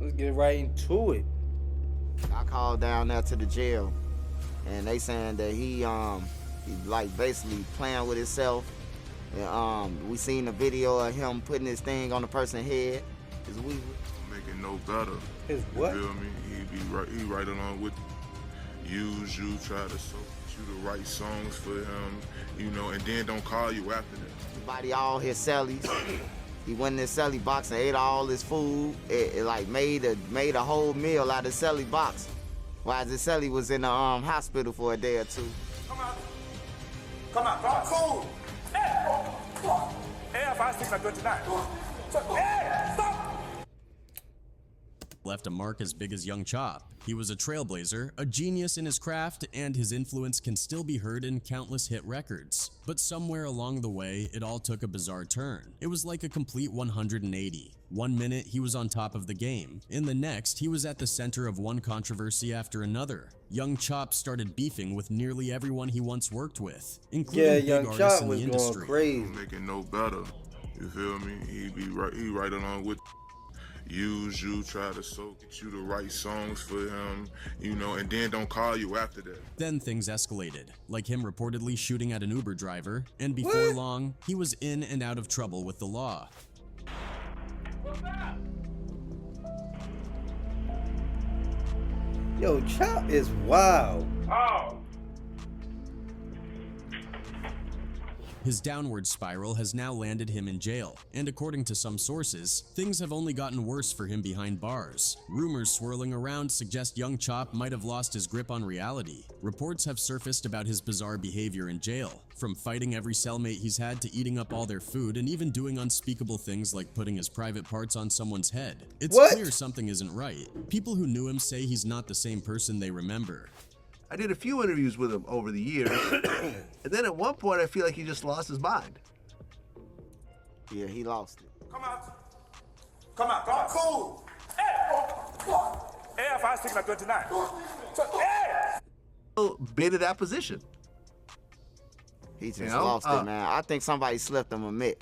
Let's get right into it. I called down there to the jail, and they saying that he like basically playing with himself. And, we seen the video of him putting his thing on the person's head. We make it no better. His what? You feel me? He right along with use you, try to soak you to write songs for him, you know, and then don't call you after that. He body all his cellies. He went in his celly box and ate all his food. It like made a whole meal out of celly box. While the celly was in the hospital for a day or two. Come out. Come out. Cool. Hey, hey, 5629. Hey, stop. Left a mark as big as Young Chop. He was a trailblazer, a genius in his craft, and his influence can still be heard in countless hit records. But somewhere along the way, it all took a bizarre turn. It was like a complete 180. One minute, he was on top of the game. In the next, he was at the center of one controversy after another. Young Chop started beefing with nearly everyone he once worked with, including big artists in the industry. Crazy. Make it no better. You feel me? He right along with use you, try to soak you to write songs for him, you know, and then don't call you after that. Then things escalated, like him reportedly shooting at an Uber driver, and before long, he was in and out of trouble with the law. Yo, Chop is wild. Oh. His downward spiral has now landed him in jail, and according to some sources, things have only gotten worse for him behind bars. Rumors swirling around suggest Young Chop might have lost his grip on reality. Reports have surfaced about his bizarre behavior in jail, from fighting every cellmate he's had to eating up all their food and even doing unspeakable things like putting his private parts on someone's head. It's clear something isn't right. People who knew him say he's not the same person they remember. I did a few interviews with him over the years, and then at one point I feel like he just lost his mind. Yeah, he lost it. Come out. Come out. Cool. Hey, 5629. Hey. Been in that position. He just lost it, man. I think somebody slipped him a mitt.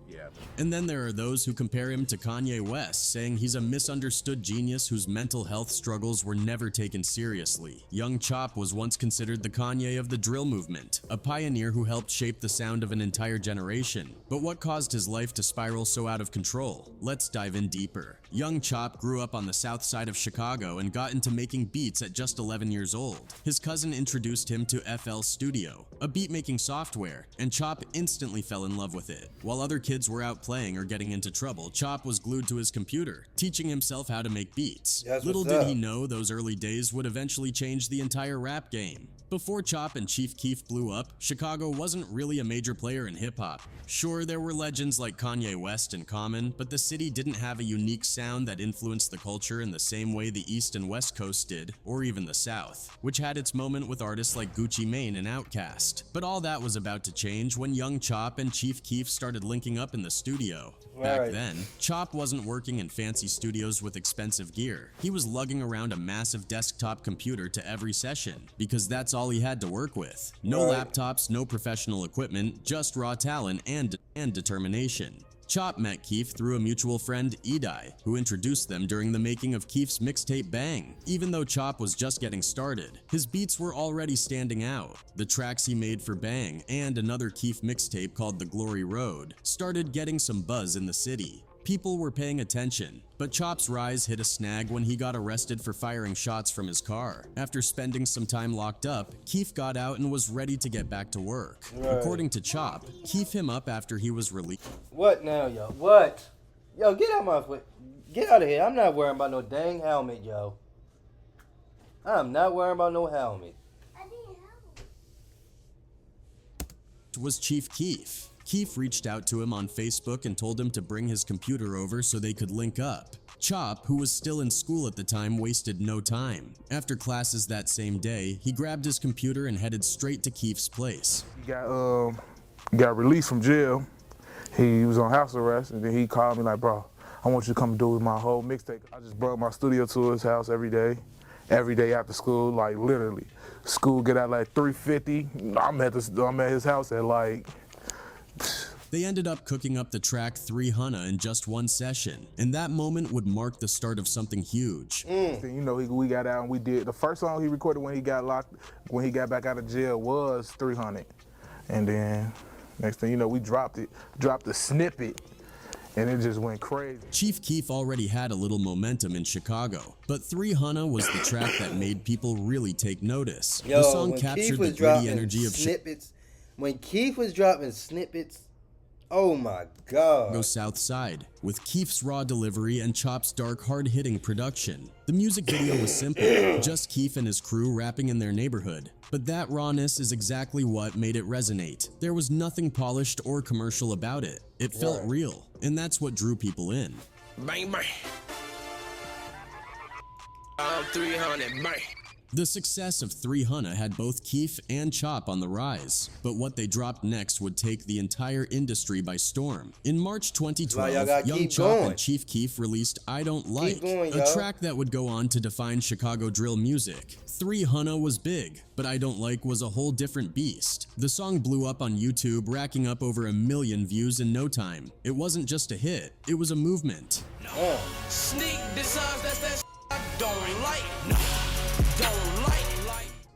Yeah. And then there are those who compare him to Kanye West, saying he's a misunderstood genius whose mental health struggles were never taken seriously. Young Chop was once considered the Kanye of the drill movement, a pioneer who helped shape the sound of an entire generation. But what caused his life to spiral so out of control? Let's dive in deeper. Young Chop grew up on the south side of Chicago and got into making beats at just 11 years old. His cousin introduced him to FL Studio, a beat-making software, and Chop instantly fell in love with it. While other kids were out playing or getting into trouble, Chop was glued to his computer, teaching himself how to make beats. Little did he know those early days would eventually change the entire rap game. Before Chop and Chief Keef blew up, Chicago wasn't really a major player in hip-hop. Sure, there were legends like Kanye West and Common, but the city didn't have a unique sound that influenced the culture in the same way the East and West Coast did, or even the South, which had its moment with artists like Gucci Mane and Outkast. But all that was about to change when Young Chop and Chief Keef started linking up in the studio. Back then, Chop wasn't working in fancy studios with expensive gear. He was lugging around a massive desktop computer to every session, because that's all he had to work with. No laptops, no professional equipment, just raw talent and determination. Chop met Keef through a mutual friend, Edai, who introduced them during the making of Keef's mixtape Bang. Even though Chop was just getting started, his beats were already standing out. The tracks he made for Bang and another Keef mixtape called The Glory Road started getting some buzz in the city. People were paying attention, but Chop's rise hit a snag when he got arrested for firing shots from his car. After spending some time locked up, Keef got out and was ready to get back to work. According to Chop, Keef him up after he was released. What now, yo? What? Yo, get out my foot. Get out of here. I'm not worrying about no dang helmet, yo. I'm not worrying about no helmet. Was Chief Keef. Keef reached out to him on Facebook and told him to bring his computer over so they could link up. Chop, who was still in school at the time, wasted no time. After classes that same day, he grabbed his computer and headed straight to Keef's place. He got released from jail. He was on house arrest, and then he called me like, bro, I want you to come do my whole mixtape. I just brought my studio to his house every day after school, like literally. School get out like 3:50. I'm at his house at like They ended up cooking up the track 300 in just one session, and that moment would mark the start of something huge. You know, we got out and we did, the first song he recorded when he got back out of jail was 300. And then next thing you know, we dropped the snippet, and it just went crazy. Chief Keef already had a little momentum in Chicago, but 300 was the track that made people really take notice. Yo, the song when captured Keef the was gritty dropping energy of snippets, when Keef was dropping snippets, oh my God. Chicago South Side, with Keef's raw delivery and Chop's dark, hard-hitting production. The music video was simple, just Keef and his crew rapping in their neighborhood. But that rawness is exactly what made it resonate. There was nothing polished or commercial about it. It felt real, and that's what drew people in. Bang, bang. I'm 300, bang. The success of 300 had both Keef and Chop on the rise, but what they dropped next would take the entire industry by storm. In March 2012, Young Chop and Chief Keef released I Don't Like, a track that would go on to define Chicago drill music. 300 was big, but I Don't Like was a whole different beast. The song blew up on YouTube, racking up over 1 million views in no time. It wasn't just a hit, it was a movement. No. Sneak designs, that's that I don't like. No. Don't like.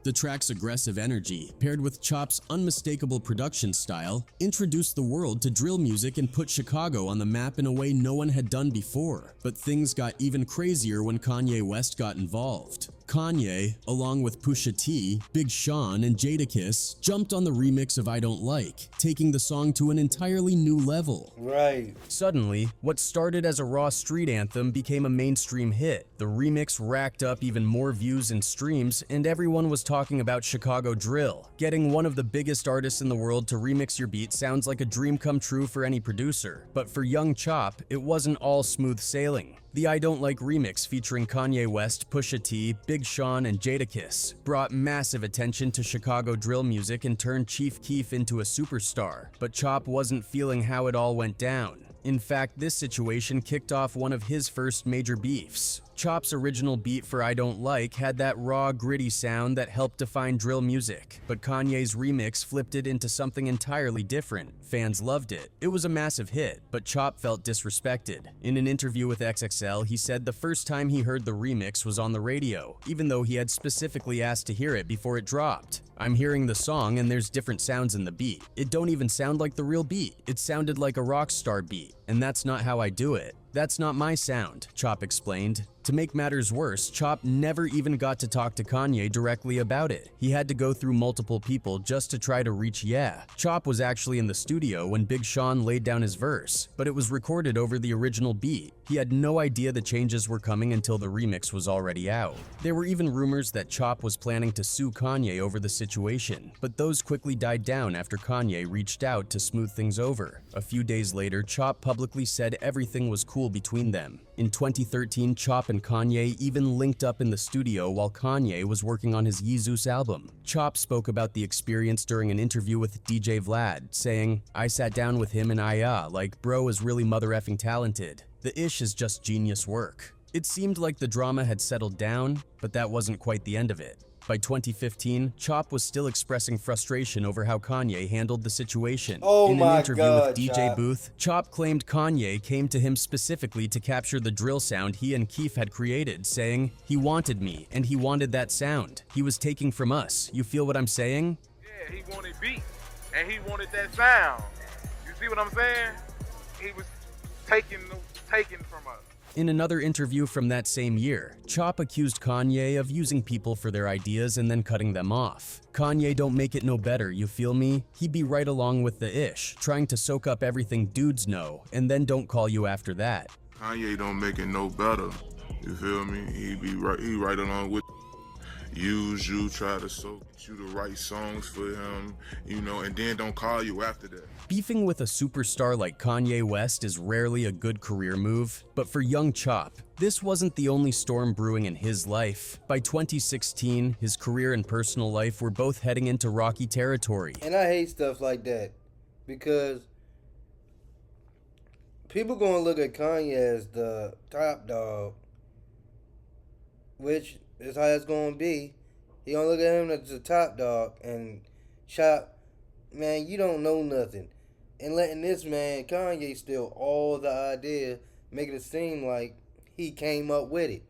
The track's aggressive energy, paired with Chop's unmistakable production style, introduced the world to drill music and put Chicago on the map in a way no one had done before. But things got even crazier when Kanye West got involved. Kanye, along with Pusha T, Big Sean, and Jadakiss, jumped on the remix of I Don't Like, taking the song to an entirely new level. Right. Suddenly, what started as a raw street anthem became a mainstream hit. The remix racked up even more views and streams, and everyone was talking about Chicago drill. Getting one of the biggest artists in the world to remix your beat sounds like a dream come true for any producer. But for Young Chop, it wasn't all smooth sailing. The I Don't Like remix featuring Kanye West, Pusha T, Big Sean, and Jadakiss brought massive attention to Chicago drill music and turned Chief Keef into a superstar. But Chop wasn't feeling how it all went down. In fact, this situation kicked off one of his first major beefs. Chop's original beat for I Don't Like had that raw, gritty sound that helped define drill music, but Kanye's remix flipped it into something entirely different. Fans loved it. It was a massive hit, but Chop felt disrespected. In an interview with XXL, he said the first time he heard the remix was on the radio, even though he had specifically asked to hear it before it dropped. I'm hearing the song and there's different sounds in the beat. It don't even sound like the real beat. It sounded like a rock star beat, and that's not how I do it. That's not my sound, Chop explained. To make matters worse, Chop never even got to talk to Kanye directly about it. He had to go through multiple people just to try to reach Yeah. Chop was actually in the studio when Big Sean laid down his verse, but it was recorded over the original beat. He had no idea the changes were coming until the remix was already out. There were even rumors that Chop was planning to sue Kanye over the situation, but those quickly died down after Kanye reached out to smooth things over. A few days later, Chop publicly said everything was cool between them. In 2013, Chop and Kanye even linked up in the studio while Kanye was working on his Yeezus album. Chop spoke about the experience during an interview with DJ Vlad, saying, "I sat down with him and like, bro is really mother effing talented. The ish is just genius work." It seemed like the drama had settled down, but that wasn't quite the end of it. By 2015, Chop was still expressing frustration over how Kanye handled the situation. In an interview with DJ Booth, Chop claimed Kanye came to him specifically to capture the drill sound he and Keef had created, saying, "He wanted me, and he wanted that sound. He was taking from us. You feel what I'm saying?" Yeah, he wanted beat, and he wanted that sound. You see what I'm saying? He was taking from us. In another interview from that same year, Chop accused Kanye of using people for their ideas and then cutting them off. Kanye don't make it no better, you feel me? He be right along with the ish, trying to soak up everything dudes know, and then don't call you after that. Kanye don't make it no better, you feel me? He right along with use you, try to soak you the right songs for him, and then don't call you after that. Beefing with a superstar like Kanye West is rarely a good career move, but for Young Chop, this wasn't the only storm brewing in his life. By 2016, his career and personal life were both heading into rocky territory. And I hate stuff like that, because people gonna look at Kanye as the top dog, which is how it's gonna be. He gonna look at him as the top dog, and Chop, man, you don't know nothing. and letting this man Kanye steal all the idea, making it seem like he came up with it.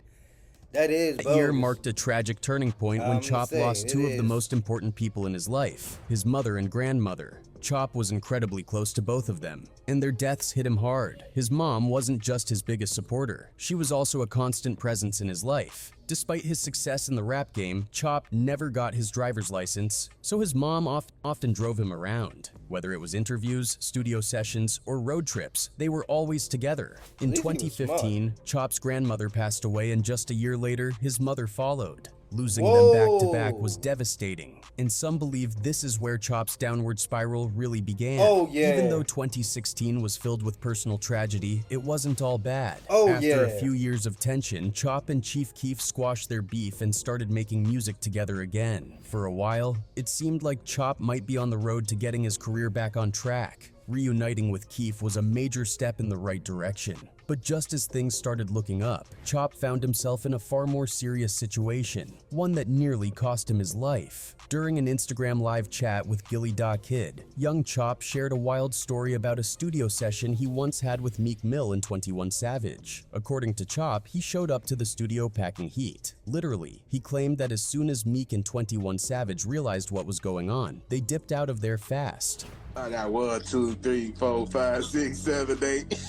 That is That year bogus. marked a tragic turning point when I'm Chop saying, lost it two of the is. most important people in his life, his mother and grandmother. Chop was incredibly close to both of them, and their deaths hit him hard. His mom wasn't just his biggest supporter, she was also a constant presence in his life. Despite his success in the rap game, Chop never got his driver's license, so his mom often drove him around. Whether it was interviews, studio sessions, or road trips, they were always together. In At least he was 2015, Chop's grandmother passed away, and just a year later, his mother followed. Losing them back-to-back was devastating, and some believe this is where Chop's downward spiral really began. Oh, yeah. Even though 2016 was filled with personal tragedy, it wasn't all bad. Oh, After yeah. a few years of tension, Chop and Chief Keef squashed their beef and started making music together again. For a while, it seemed like Chop might be on the road to getting his career back on track. Reuniting with Keef was a major step in the right direction. But just as things started looking up, Chop found himself in a far more serious situation, one that nearly cost him his life. During an Instagram live chat with Gilly Da Kid, young Chop shared a wild story about a studio session he once had with Meek Mill and 21 Savage. According to Chop, he showed up to the studio packing heat. Literally, he claimed that as soon as Meek and 21 Savage realized what was going on, they dipped out of there fast. I got 1, 2, 3, 4, 5, 6, 7, 8.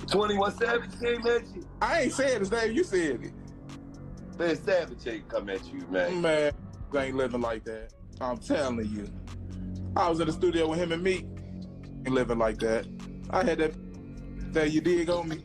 21 Savage came at you. I ain't saying his name, you said it. Man, Savage ain't come at you, man. Man, ain't living like that. I'm telling you. I was in the studio with him and Meek. Ain't living like that. I had that you dig on me.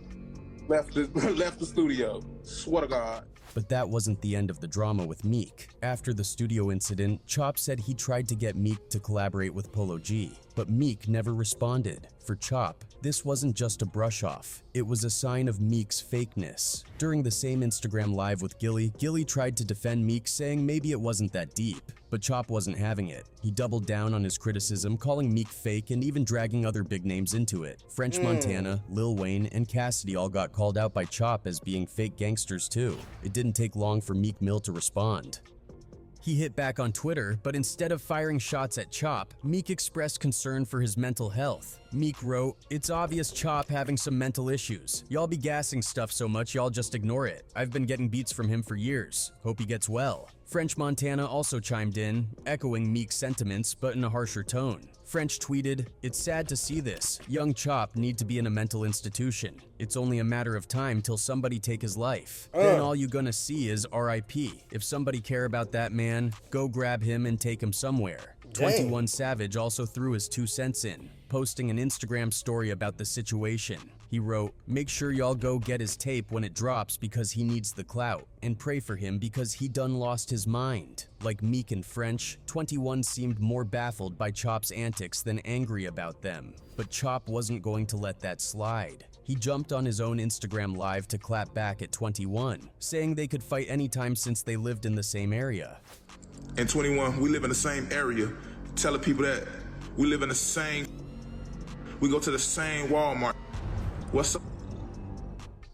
Left the studio. Swear to God. But that wasn't the end of the drama with Meek. After the studio incident, Chop said he tried to get Meek to collaborate with Polo G, but Meek never responded. For Chop, this wasn't just a brush off, it was a sign of Meek's fakeness. During the same Instagram live with Gilly, Gilly tried to defend Meek, saying maybe it wasn't that deep. But Chop wasn't having it. He doubled down on his criticism, calling Meek fake and even dragging other big names into it. French Montana, Lil Wayne, and Cassidy all got called out by Chop as being fake gangsters too. It didn't take long for Meek Mill to respond. He hit back on Twitter, but instead of firing shots at Chop, Meek expressed concern for his mental health. Meek wrote, "It's obvious Chop having some mental issues. Y'all be gassing stuff so much y'all just ignore it. I've been getting beats from him for years. Hope he gets well." French Montana also chimed in, echoing Meek's sentiments, but in a harsher tone. French tweeted, "It's sad to see this. Young Chop need to be in a mental institution. It's only a matter of time till somebody take his life. Then all you gonna see is RIP. If somebody care about that man, go grab him and take him somewhere." 21 Savage also threw his 2 cents in, posting an Instagram story about the situation. He wrote, "Make sure y'all go get his tape when it drops because he needs the clout, and pray for him because he done lost his mind." Like Meek and French, 21 seemed more baffled by Chop's antics than angry about them. But Chop wasn't going to let that slide. He jumped on his own Instagram live to clap back at 21, saying they could fight anytime since they lived in the same area. And 21, we live in the same area. Telling people that we live in the same, we go to the same Walmart. What's up?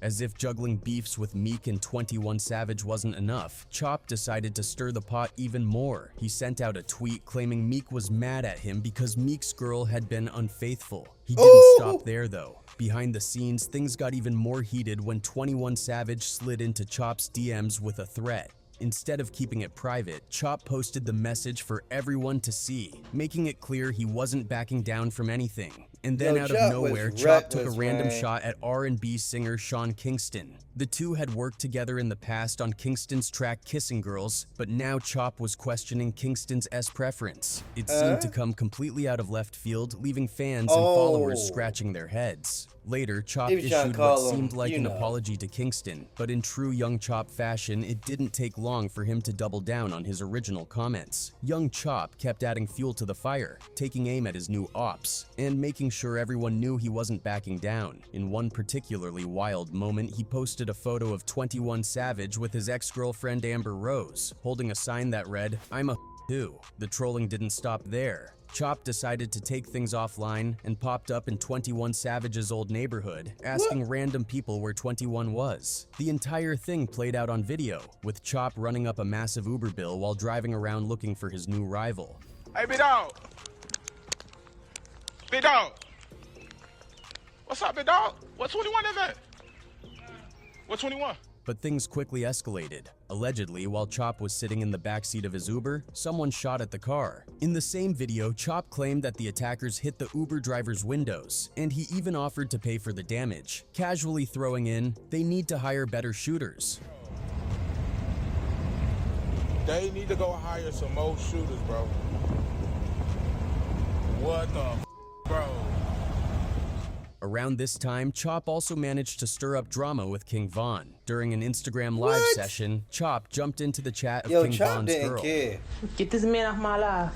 As if juggling beefs with Meek and 21 Savage wasn't enough, Chop decided to stir the pot even more. He sent out a tweet claiming Meek was mad at him because Meek's girl had been unfaithful. He didn't stop there though. Behind the scenes, things got even more heated when 21 Savage slid into Chop's DMs with a threat. Instead of keeping it private, Chop posted the message for everyone to see, making it clear he wasn't backing down from anything. And then out of nowhere, Chop took a random shot at R&B singer Sean Kingston. The two had worked together in the past on Kingston's track Kissing Girls, but now Chop was questioning Kingston's preference. It seemed to come completely out of left field, leaving fans and followers scratching their heads. Later, Chop issued what seemed like an apology to Kingston, but in true young Chop fashion, it didn't take long for him to double down on his original comments. Young Chop kept adding fuel to the fire, taking aim at his new Opps, and making sure everyone knew he wasn't backing down. In one particularly wild moment, he posted a photo of 21 Savage with his ex-girlfriend Amber Rose, holding a sign that read, "I'm a too." The trolling didn't stop there. Chop decided to take things offline and popped up in 21 Savage's old neighborhood, asking random people where 21 was. The entire thing played out on video, with Chop running up a massive Uber bill while driving around looking for his new rival. Hey, big dog. Big dog. What's up, big dog? What 21 is that? What 21? But things quickly escalated. Allegedly, while Chop was sitting in the backseat of his Uber, someone shot at the car. In the same video, Chop claimed that the attackers hit the Uber driver's windows, and he even offered to pay for the damage, casually throwing in, "They need to hire better shooters." They need to go hire some more shooters, bro. What the bro? Around this time, Chop also managed to stir up drama with King Von. During an Instagram live What? session, Chop jumped into the chat of Yo, King Chop Von's didn't girl. care. Get this man off my life.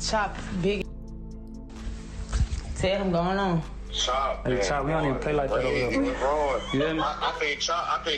Chop, big. Tell him going on. Chop, Hey, Chop, we don't even play like that over here. I think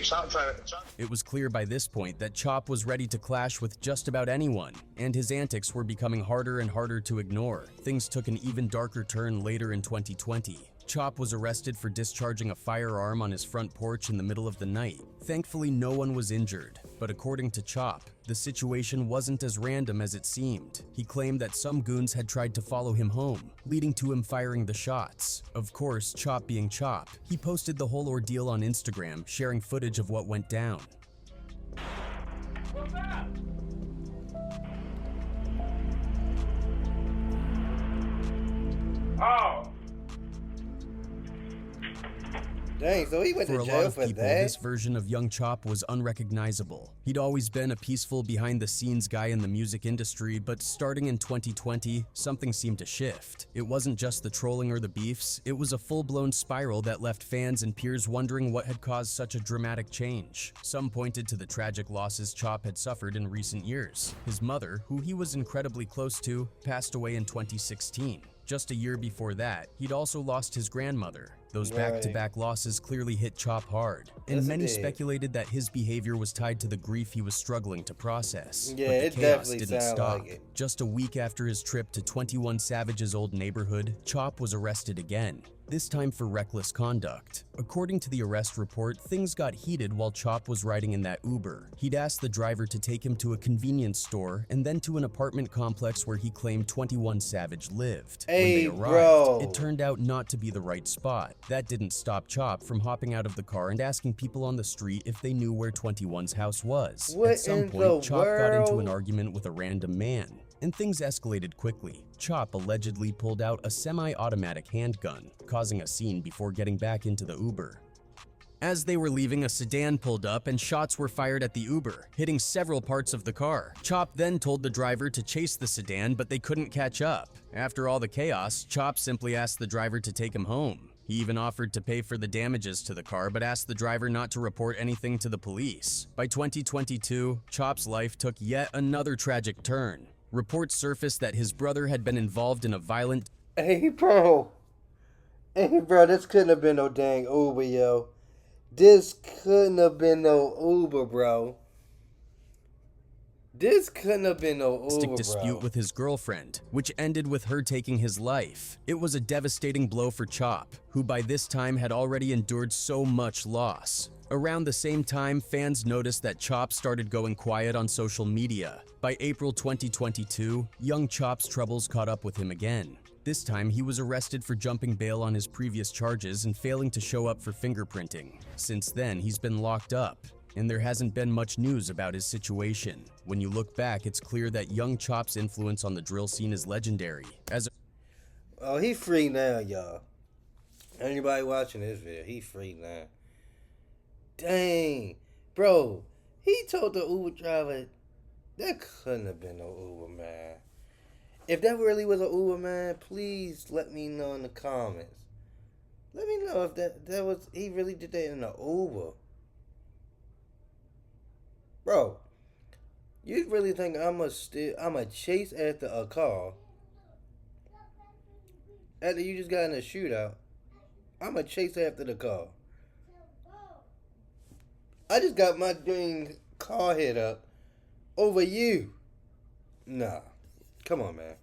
Chop trying to. It was clear by this point that Chop was ready to clash with just about anyone, and his antics were becoming harder and harder to ignore. Things took an even darker turn later in 2020. Chop was arrested for discharging a firearm on his front porch in the middle of the night. Thankfully, no one was injured, but according to Chop, the situation wasn't as random as it seemed. He claimed that some goons had tried to follow him home, leading to him firing the shots. Of course, Chop being Chop, he posted the whole ordeal on Instagram, sharing footage of what went down. Oh. Dang, so he went For to a jail lot of for people, that? this version of young Chop was unrecognizable. He'd always been a peaceful, behind-the-scenes guy in the music industry, but starting in 2020, something seemed to shift. It wasn't just the trolling or the beefs, it was a full-blown spiral that left fans and peers wondering what had caused such a dramatic change. Some pointed to the tragic losses Chop had suffered in recent years. His mother, who he was incredibly close to, passed away in 2016. Just a year before that, he'd also lost his grandmother. Those back-to-back losses clearly hit Chop hard, and Yes, it many did. speculated that his behavior was tied to the grief he was struggling to process. Yeah, but the it chaos definitely didn't sound stop. like it. Just a week after his trip to 21 Savage's old neighborhood, Chop was arrested again, this time for reckless conduct. According to the arrest report, things got heated while Chop was riding in that Uber. He'd asked the driver to take him to a convenience store and then to an apartment complex where he claimed 21 Savage lived. Hey, when they arrived, bro. it turned out not to be the right spot. That didn't stop Chop from hopping out of the car and asking people on the street if they knew where 21's house was. What At some in the point, Chop got into an world? argument with a random man, and things escalated quickly. Chop allegedly pulled out a semi-automatic handgun, causing a scene before getting back into the Uber. As they were leaving, a sedan pulled up and shots were fired at the Uber, hitting several parts of the car. Chop then told the driver to chase the sedan, but they couldn't catch up. After all the chaos, Chop simply asked the driver to take him home. He even offered to pay for the damages to the car, but asked the driver not to report anything to the police. By 2022, Chop's life took yet another tragic turn. Reports surfaced that his brother had been involved in a violent... Hey, bro. Hey, bro, this couldn't have been no dang Uber, yo. This couldn't have been no Uber, bro. This couldn't have been no Uber, dispute bro. with his girlfriend, which ended with her taking his life. It was a devastating blow for Chop, who by this time had already endured so much loss. Around the same time, fans noticed that Chop started going quiet on social media. By April 2022, young Chop's troubles caught up with him again. This time, he was arrested for jumping bail on his previous charges and failing to show up for fingerprinting. Since then, he's been locked up, and there hasn't been much news about his situation. When you look back, it's clear that young Chop's influence on the drill scene is legendary. Oh, he free now, y'all. Anybody watching this video, he free now. Dang. Bro, he told the Uber driver, that couldn't have been no Uber, man. If that really was an Uber, man, please let me know in the comments. Let me know if that was, he really did that in an Uber. Bro, you really think I'ma chase after a car after you just got in a shootout? I'ma chase after the car. I just got my dang car hit up over you. Nah. Come on, man.